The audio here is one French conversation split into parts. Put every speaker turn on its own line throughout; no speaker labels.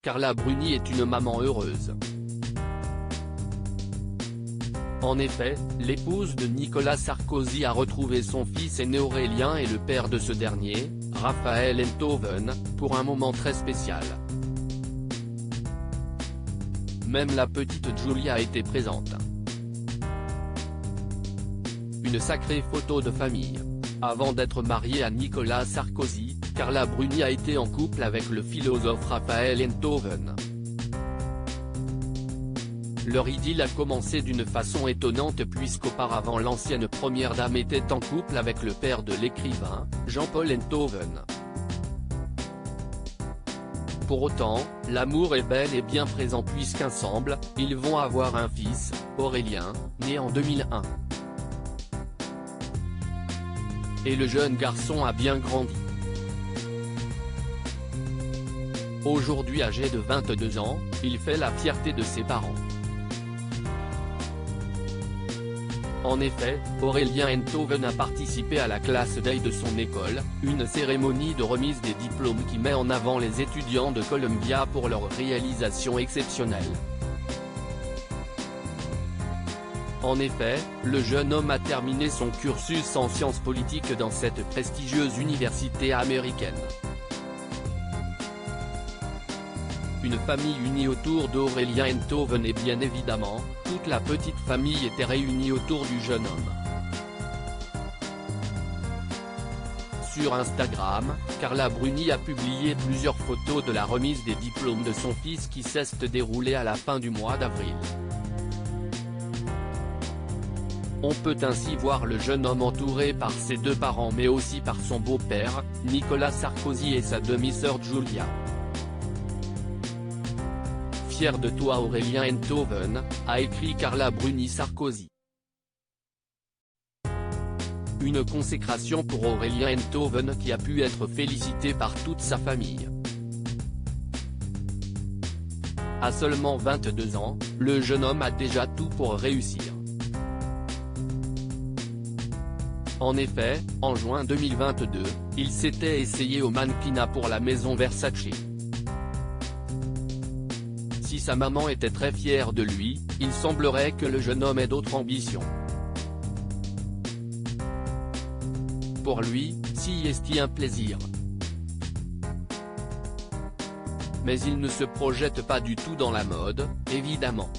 Carla Bruni est une maman heureuse. En effet, l'épouse de Nicolas Sarkozy a retrouvé son fils aîné Aurélien et le père de ce dernier, Raphaël Enthoven, pour un moment très spécial. Même la petite Julia était présente. Une sacrée photo de famille. Avant d'être mariée à Nicolas Sarkozy, Carla Bruni a été en couple avec le philosophe Raphaël Enthoven. Leur idylle a commencé d'une façon étonnante puisqu'auparavant l'ancienne première dame était en couple avec le père de l'écrivain, Jean-Paul Enthoven. Pour autant, l'amour est bel et bien présent puisqu'ensemble, ils vont avoir un fils, Aurélien, né en 2001. Et le jeune garçon a bien grandi. Aujourd'hui âgé de 22 ans, il fait la fierté de ses parents. En effet, Aurélien Enthoven a participé à la classe day de son école, une cérémonie de remise des diplômes qui met en avant les étudiants de Columbia pour leur réalisation exceptionnelle. En effet, le jeune homme a terminé son cursus en sciences politiques dans cette prestigieuse université américaine. Une famille unie autour d'Aurélien Enthoven et bien évidemment, toute la petite famille était réunie autour du jeune homme. Sur Instagram, Carla Bruni a publié plusieurs photos de la remise des diplômes de son fils qui s'est déroulée à la fin du mois d'avril. On peut ainsi voir le jeune homme entouré par ses deux parents mais aussi par son beau-père, Nicolas Sarkozy et sa demi-sœur Julia. Fier de toi Aurélien Enthoven, a écrit Carla Bruni Sarkozy. Une consécration pour Aurélien Enthoven qui a pu être félicité par toute sa famille. À seulement 22 ans, le jeune homme a déjà tout pour réussir. En effet, en juin 2022, il s'était essayé au mannequinat pour la maison Versace. Si sa maman était très fière de lui, il semblerait que le jeune homme ait d'autres ambitions. Pour lui, si est un plaisir. Mais il ne se projette pas du tout dans la mode, évidemment.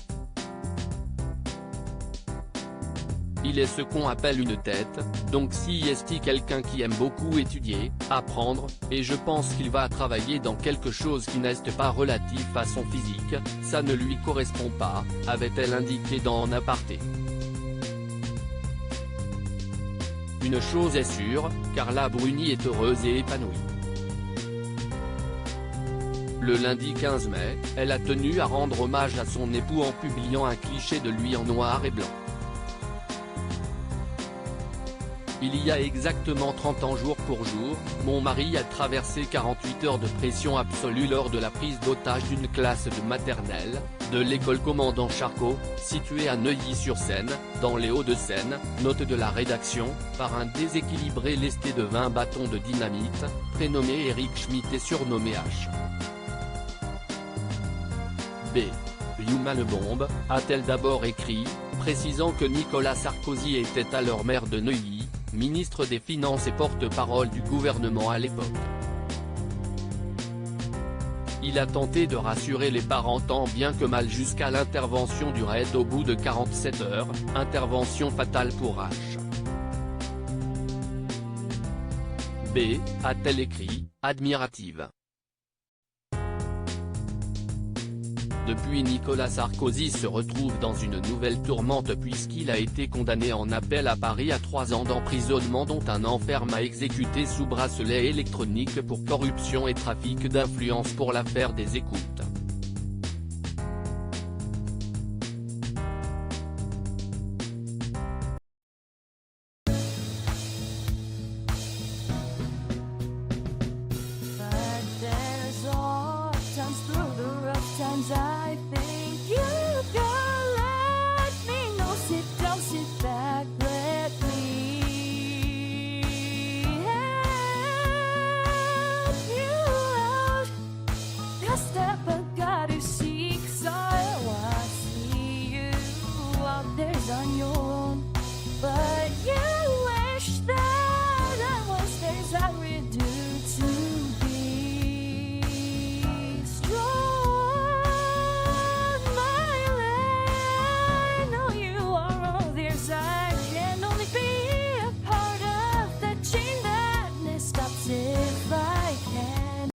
Il est ce qu'on appelle une tête, donc si est quelqu'un qui aime beaucoup étudier, apprendre, et je pense qu'il va travailler dans quelque chose qui n'est pas relatif à son physique, ça ne lui correspond pas, avait-elle indiqué dans un aparté. Une chose est sûre, Carla Bruni est heureuse et épanouie. Le lundi 15 mai, elle a tenu à rendre hommage à son époux en publiant un cliché de lui en noir et blanc. Il y a exactement 30 ans jour pour jour, mon mari a traversé 48 heures de pression absolue lors de la prise d'otage d'une classe de maternelle, de l'école Commandant Charcot, située à Neuilly-sur-Seine, dans les Hauts-de-Seine, note de la rédaction, par un déséquilibré lesté de 20 bâtons de dynamite, prénommé Eric Schmitt et surnommé H. B. Human Bomb, a-t-elle d'abord écrit, précisant que Nicolas Sarkozy était alors maire de Neuilly, ministre des Finances et porte-parole du gouvernement à l'époque. Il a tenté de rassurer les parents tant bien que mal jusqu'à l'intervention du raid au bout de 47 heures, intervention fatale pour H. B, a-t-elle écrit, admirative. Depuis Nicolas Sarkozy se retrouve dans une nouvelle tourmente puisqu'il a été condamné en appel à Paris à 3 ans d'emprisonnement dont un an ferme à exécuter sous bracelet électronique pour corruption et trafic d'influence pour l'affaire des écoutes.
I think you can let me know. Sit down, sit back, let me help you out. Just step back. body.